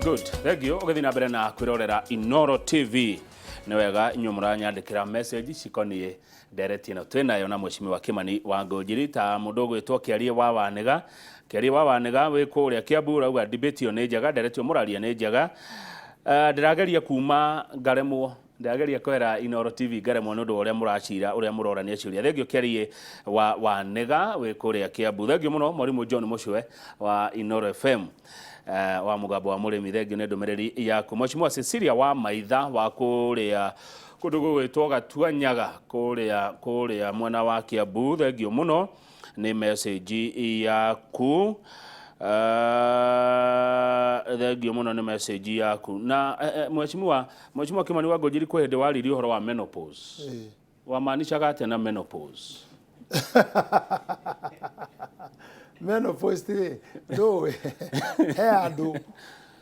Good. Thank you. Ugathi na mbere na kwirorera iNooro TV. Ni wega inyu muranyandikira message cikonie direct ino twenayo na mheshimiwa Kimani wa Ngunjiri ta mundu gwitwo Kiarie wa Wanega. Kiarie wa Wanega wi kuria Kiambu urauga debate yo ni njega, direct yo muraria ni njega. Ndirageria kuma ngaremwo, ndirageria kwera iNooro TV ngaremwo nundu uria muracira uria murorania ciuria. Thank you Kiarie wa Wanega wi kuria Kiambu. Thank you muno Mwalimu John Mucwe wa iNooro FM. Wa mugambo wa murimi thengio ne ndumereri yaku. Mheshimiwa Cecilia wa Maitha wa kuria kundu gwitwo Gatuanyaga kuria mwena wa Kiambu, thengio muno ni message yaku. Thengio muno ni message yaku. Na Mheshimiwa Kimani wa Ngunjiri kwa hende wariri uhoro wa menopause. Wamaanishaga atia na menopause? Menopause no he andu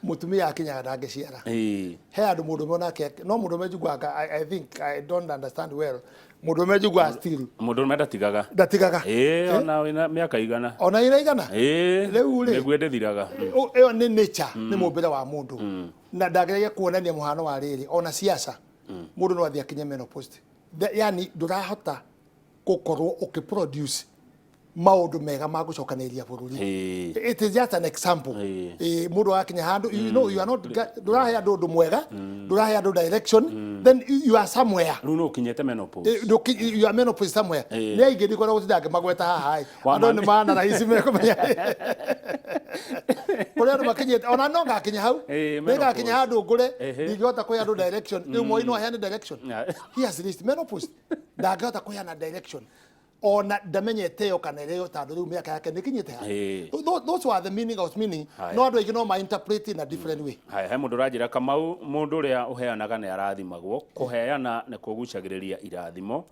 mutumia akinya ndangiciara he andu mundu nake no mundu mejugwaga. I think I don't understand well. Mundu mejugwa still mundu ndatigaga ona wina miaka igana ona ina igana riu ri negwende thiraga iyo ni nature ni mumbire wa mundu na ndageragia kuonania muhano wa riri ona siasa mundu no athia kinya menopause yani ndurahota gukorwo ukiproduce maundu mega ma gucokaniria bururi. It is just an example. Mundu akinya handu, you know you are not ndurahe andu undu mwega, ndurahe andu direction, then you are somewhere. Runo kinyete menopause. You are menopause somewhere. Ne aingĩ ndikora gutindage magweta haha. Andu ni maana rahisi mekumenya. Kuri andu makinyete ona no ngakinya hau. Nega kinya handu ngure, ndingĩhota kuhe andu direction. Rĩu moi no aheane direction. He has reached menopause. Ndangĩhota kuheana direction. Ona ndamenyete yo kana reo tando riu miaka yake nikinyite ha. Those were the meaning of meaning. No andu aingi no ma interpret in a different way. He mundu rajira Kamau mundu ria uheanaga ne arathimagwo kuheana ne kugucagiriria irathimo.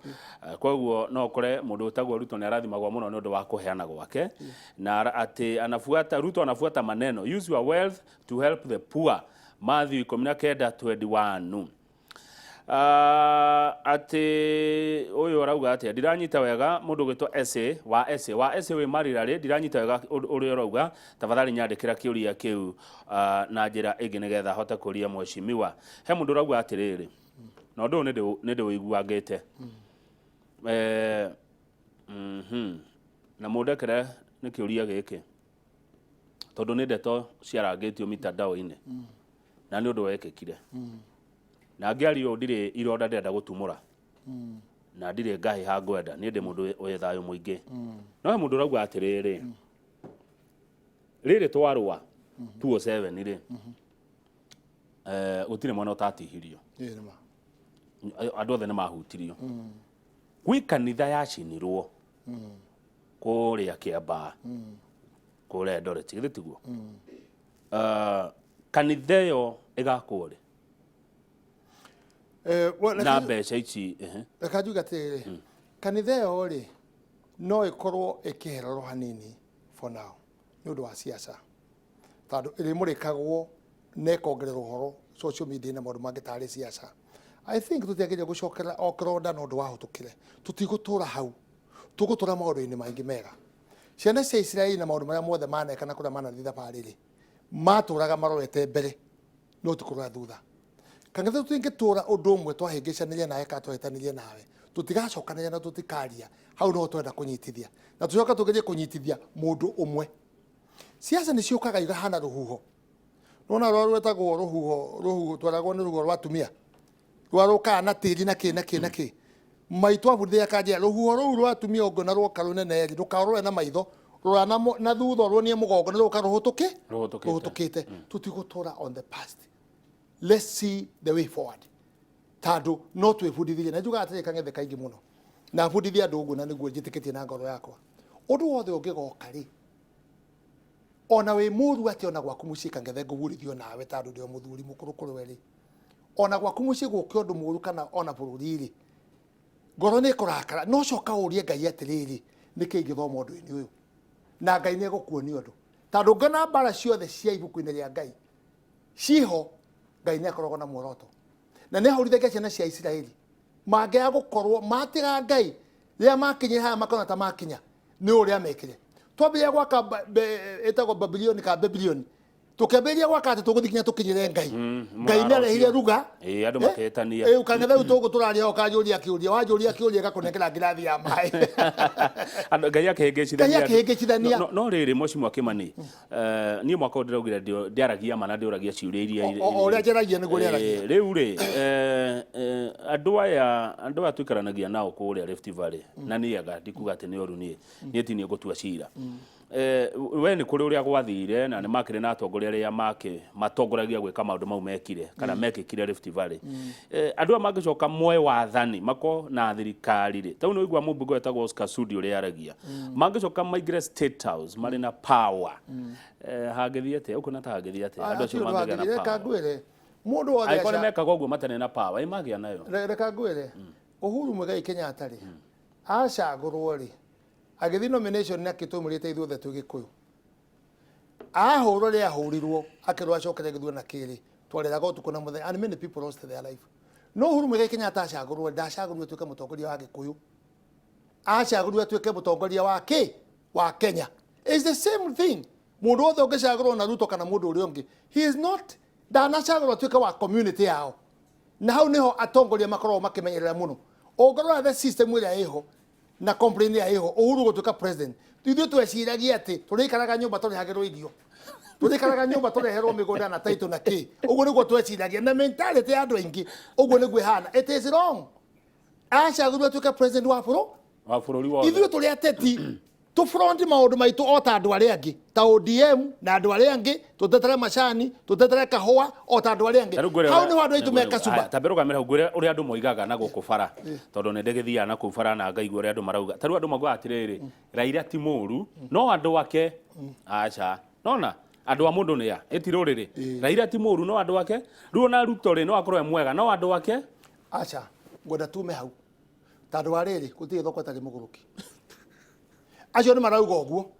Koguo no kore mundu utagwo Ruto ne arathimagwo muno nondu wa kuheana gwake na ati anafuata Ruto anafuata maneno use your wealth to help the poor. Matthew 19:21. Ati uyu rauga ati ndiranyita wega mundu gwitwo ese we marirari ndiranyita wega uri rauga tafadhali nyandikira kiuria kiu na njira ingi nigetha hote kuria mheshimiwa. He mundu rauga ati riri no ndu ninde wiguagite na mundekere ni kiuria giki tondu ni ndeto ciarangitio mitandao-ini na ni undu wekekire na ngiario ndire ironda ndenda gutumura na ndire ngahi ha ngwenda ni ndi mundu we thayo muingi no he mundu rauga atiriri riri twarwa 207 ri gutire mwana utatihirio andu othe ni mahutirio gwi kanitha yacinirwo kuria Kiambaa kuria Eldoret githitiguo kanitha yo igakwo ri na mbeca ici reka njuge atiri kanitha yo ri no ikorwo ikiherero hanini for now ni undu wa siasa tondu iri murikagwo ne kongerera uhoro social media na maundu mangitari siasa. I think tutiageria gucokera okroda no ndu wahutukire tutigutura hau tugutura maundu-ini maingi mega. Ciana cia Israeli na maundu maria mothe manekana kuria manathitha bariri maturaga marorete mbere no tukurura thutha. Kangetha tutingitura undu umwe twahingicaniria nawe ka twetanirie nawe tutigacokanĩria na tutikaria hau no twenda kunyitithia na tucoka tugerie kunyitithia mundu umwe. Siasa ni ciukaga igahana ruhuho nona rwetagwo ruhuho twaragwo ni ruhuho rwa tumia rwaruka na tiri na ki maitu abuthia kanjia ruhuho ruu rwa tumia ongona rwoka runene rukarore na maitho rurana na thutha ruonie mugongo ni ruka ruhutukite tutigutura on the past. Let's see the way forward. Tado no twibundithie na njuga atire kangethe kaingi muno na bundithia andu uguo na niguo njitikitie na ngoro yakwa undu wothe ungigoka ri ona we muru ati ona gwaku mucii kangethe ngugurithio nawe tado ndio muthuri mukuru kuri weri ona gwaku mucii guke undu muru kana ona bururi ri ngoro ni kurakara no coka urie Ngai atiriri niki ingithoma undu-ini uyu na Ngai ni egukuonia undu tado ngana bara ciothe cia ibuku-ini ria Ngai ciho Ngai ni akoragwo na muoroto na ne horithagia ciana cia Israeli mangea gukorwo matiga Ngai ria makinya haya makona ta makinya ni uria mekire twambia gwaka etagwo Babylon ka Babylon tukeberia gwakate tuguthikinya tukinyire ngai ngai narehire ruga andu maketania ukangetha utogo turaria ukanjuria kiuria wanjuria kiuria gakunengera ngirathi ya mai andu ngai akehengecithania no riri mheshimiwa Kimani nie mwaka ndiraugire ndiaragia mana ndiuragia ciuria iria oria njaragia niguo riaragia riu ri andu aya tuikaranagia nao kuria Rift Valley na niaga ndikuga ati ni oru nie tinie gutua cira we ni kuri uria gwathire na ni makire na atongoria aria matongoragia gwika maundu mau mekire kana mekikire Rift Valley andu a magicoka moe wathani mako na thirikari ri tau no igwa mubungo etagwo Oscar Sudi uria aragia magicoka maigire State House mari na power hagithiete uko na tagithiete andu acio magiga na power mundu wothe aikone mekaga uguo matane na power imagia nayo reka ngwire Uhuru Muigai Kenyatta ri acagurwo ri agithi nomination na kitumurite ithuothe tu Gikuyu ahurwo ri ahurirwo akirwa acokere githua na kiri twareraga utuko na muthenya and many people lost their life no Uhuru Muigai Kenyatta acagurwo ndacagurwo tuike mutongoria wa Gikuyu acagurwo tuike mutongoria wa Kenya is the same thing mundu wothe ungicagurwo na Ruto kana mundu uri ungi he is not ndanacagurwo tuike wa community yao na hau niho atongoria makorwo makimenyerera muno ongorora the system ira iho na complain ya iho Uhuru gutuka president ithuĩ tweciragia ati turikaraga nyumba turihagirwo irio turikaraga nyumba turiherwo migunda na title na ki uguo niguo tweciragia na mentality ya andu aingi uguo niguo hana it is wrong acagurwo tuka president wa bururi wothe ithuĩ turi ateti tu front maundu maitu o ta andu aria angi ta ODM na andu aria angi tutetere macani tutetere kahua o ta andu aria angi hau ni andu aitu meka suba taberugamira ngure uri andu moigaga na guku bara tondu ne ndegithia na ku bara na ngaigua uri andu marauga taru andu magwa atiriri Raila ti muru no andu ake acha nona andu a mundu ni ya etiruriri Raila ti muru no andu ake ruona Ruto ri no akorwe mwega no andu ake acha ngoda tume hau tandu ariri gutie thoko tari muguruki acio ni marauga uguo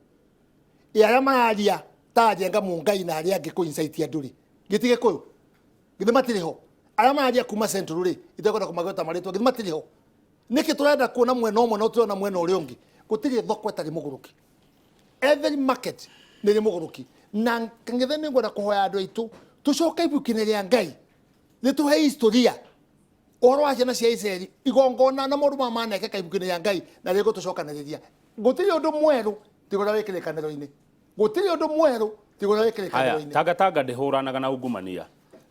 aria mararia ta njenga mungai na aria angi kuinsight anduri gitige kuyu githe matiri ho aria mararia kuma central ri itekwenda kumagota maritwa githe matiri ho niki turenda kuona mwena omwe no turona mwena uri ungi gutiri thoko tari muguruki every market ni muguruki na ngithe ni ngwenda kuhoya andu aitu tucoke ibuki-ini ria ngai ni tuhe historia oro wa ciana cia Israeli igongona na maundu manekeka ibuki-ini ria ngai na rigo tucokaniriria gutiri undu mweru tigura wikire kanero-ini gutiri undu mweru tigura wikire kanero-ini tanga ndihuranaga na ungumania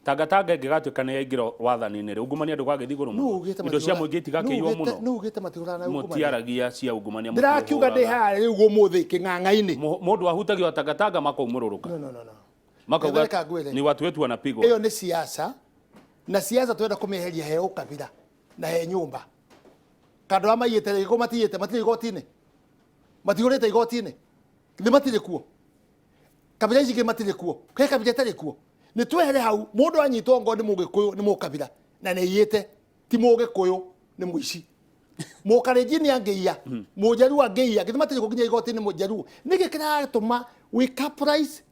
tanga ingigatuika ni yaingiro wathani-ini ri ungumania ndugagithii guru muno indo cia muingi itigakiiwa muno no ugite matihurana na ungumania mutiaragia cia ungumania ndirakiuga ndi haya riu umuthi king'ang'a-ini mundu ahutagio tanga makaumururuka no makauga ni watu wetu wanapigwa iyo ni siasa na siasa twenda kumiheria he ukabira na he nyumba kandu amayite riko matiyite matiri igoti-ini matihurite igoti-ini ni matire kuo kabira ici matire kuo ke kabira tari kuo ni twehere hau mundu anyitwo ngo ni mugikuyu ni mukabira na ni yite ti mugikuyu ni muici mukarenjini angeia mujaru angeia githe matire kuginya igoti-ini mujaru niki kiratuma we cap price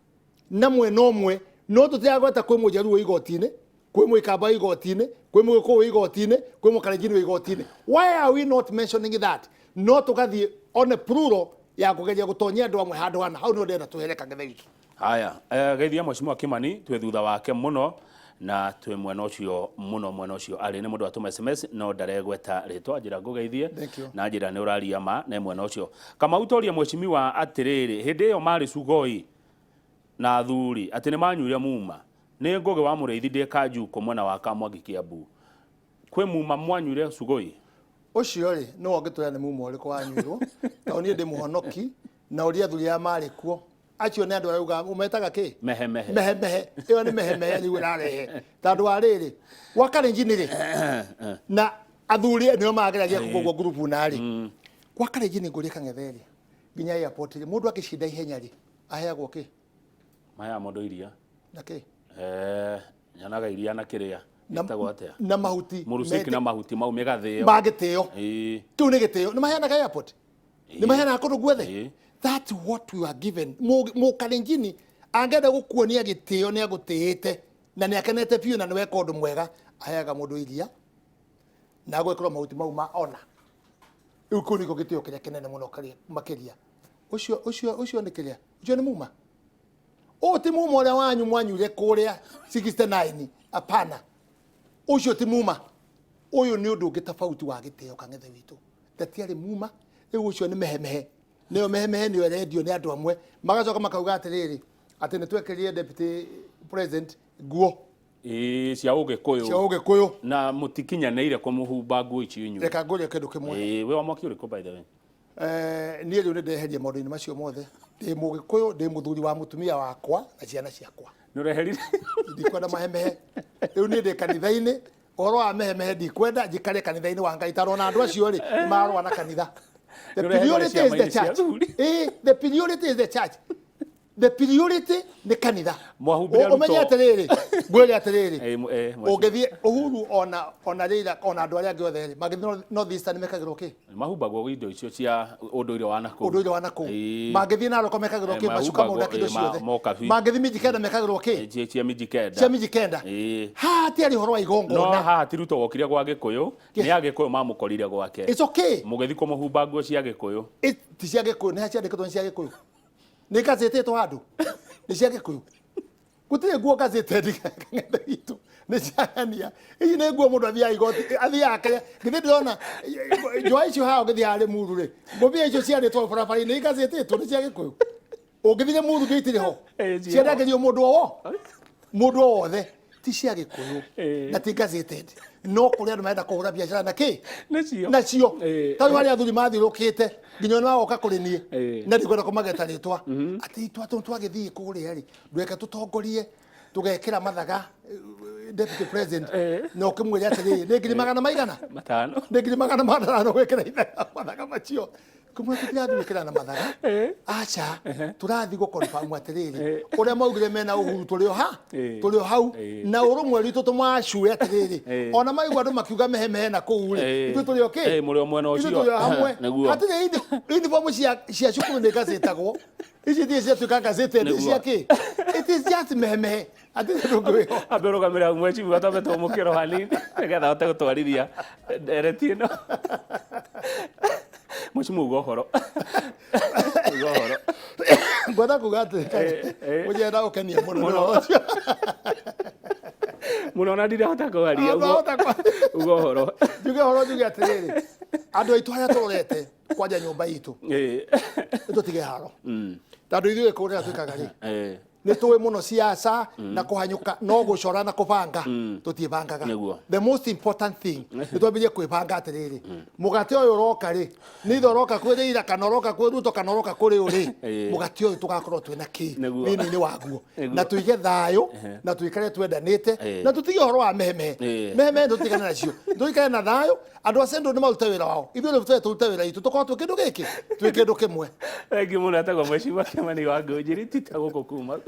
na mwena omwe no tutiragweta kwi mujaru igoti-ini kwi mwikamba igoti-ini kwi mugikuyu igoti-ini kwi mukarenjini igoti-ini why are we not mentioning that no tugathie on a plural ya kugeria gutonyia andu amwe handu hana hau no ndenda tuhereka ngethe itu haya geithia mheshimiwa Kimani twe thutha wake muno na twe mwena ucio muno mwena ucio ari ni mundu atuma SMS no ndaregweta ritwa njira ngugeithie na njira ni uraria ma na mwena ucio kama utoria mheshimiwa atiriri hindi yo mari Sugoi na athuri ati ni manyuria muma ni nguge wa mureithi ndi kanju ko mwena wa Kamwangi Kiambu kwe muma mwanyuria Sugoi ucio ri no ngitwira ni muma uri kwa nyuirwo ta ni ndi muhonoki na uri athuri ya mari kuo acio ni andu arauga umetaga ki mehe iyo ni mehe ni wirarehe tandu ariri wakarenjini ri na athuri ni mageragia kugwo group na ri wakarenjini nguri kang'etheri nginya airport ri mundu akishinda ihenya ri aheagwo ki maya mondo iria na ki nyanaga iria na kiria na mahuti murusiki na mahuti mau megatheo bagiteo tu ni giteo ni mahana airport ni mahana kundu gwethe that's what we are given mukarenjini angenda gukuonia giteo ni agutiite na ni akenete piu na ni weka undu mwega aheaga mundu iria na gwekora mahuti mau ma ona uko niko giteo kiria kinene muno makiria ucio ni kiria ucio ni muma o ti muma uria wanyu mwanyure kuria 69 apana ucio ti muma uyu ni undu ngitafauti wa giteo kang'ethe witu tatiari muma riu ucio ni mehemehe nio mehemehe nio redio ni andu amwe magacoka makauga atiriri ati ni twekerire deputy president nguo cia Ugikuyu na mutikinyaneire kwa muhumba nguo ici inyu reka nguria kindu kimwe we wa mwaki uriku by the way niä rä u nä ndeheria maå-ndå-inä macio mothe ndä må gä kå yå ndä må thuri wa må tumia wakwa na ciana ciakwa nä reherire ndikwenda mahemehe rä u nä ndä kanitha-inä horo wa mehemehe ndikwenda njikare kanitha-inä wa Ngai tarona andå acio rä nä marwa na kanitha the priority is the church the priority is the church the priority nä kanitha å menye atä rä rä ngwä re atä rä rä å ngä thiä Uhuru ona Raila ona andå arä angä othe rä magä thiä North Eastern mekagä rwo kä mahumbagwo indo icio cia å ndå ire wa nakå mangä thiä Narok mekagä rwo kä macuka må ndaki indo ciothe mangä thiä Mijikenda mekagä rwo kä cia Mijikenda haha tä arä horo wa igongona no haha ti Ruto wokire gwa Gikuyu nä agä kå yå mamå korire gwake må gä thiä kå må humba nguo cia Gikuyu ti cia Gikuyu nä ciandä kä two nä cia Gikuyu nä gazetetwo handå nä cia Gikuyu gutirä nguo gazetete kang'ethe witå nä ciagania ici nä nguo må ndå athiaga igoti athiaga kä githä ndä rona njoa icio haha å gä thiä harä Muru rä ngåbia icio ciandä two barabara-inä igazetetwo nä cia Gikuyu å gä thire Muru ngä itirä ho ciendagärio må ndå o wothe ti cia Gikuyu na ti gazeted no kå rä andå marenda kå hå ra biacara na kä nacio tarä harä athuri mathiå rå kä te nginya nä wagoka kå rä niä na ndä kwenda kå mageta rä twa atä twagä thiä kå rä a rä ndweke tå tongorie tå gekä ra mathaga deputy president na å kä mwä re atä rä nä ngiri magana maigana nä ngiri magana matano gwä kä ra mathaga macio kumwe tutirathiä gwä kä ra na mathaga aca tå rathiä gå konfamu atä rä rä å rä a maugire mena Uhuru tå rä o hau na å rå mwe ritå tå macue atä rä rä ona maigua andå makiuga mehemehe na kå u rä ithuä tå rä o kä ithuä tå rä o hamwe atä rä uniform cia cukuru nä gazetagwo ici thiä ciatuä ka gazeted cia kä it is just mehemehe atä rä ndå ngä ho ambä rå gamä ra mweci watombe må kä ro hanini nä getha hote gå twarithia ndereti ä no Mheshimiwa ugohoro ngwenda kuga atä å njenda gå kenia må no må no na ndirä hota kwaria ugohoro njuge horo njuge atä rä rä andå aitå harä a tå rorete kwanja nyå mba itå nä tå tige haro tandå ithuä kå rä a twä kaga rä nä tå må no ciaca na kå hanyå ka no gå cora na kå banga tå tiä bangaga the most important thing nä twambä rie kwä banga atä rä rä må gate å yå roka rä nä ithe roka kwä Raila kana roka kwä Ruto kana roka kå rä å rä må gate å yå tå gakorwo twä na kä thä-inä waguo na tå ige thayå na tå ikare twendanä te na tå tige å horo wa mehemehe tå tigane nacio tå ikare na thayå andå a Central nä marute wä ra wao ithuä rä tå rute wä ra itå tå korwo twä kä ndå gä kä twä kä ndå kä mwe thengi må no atagwo Mheshimiwa Kimani wa Ngunjiri tita gå kå kuma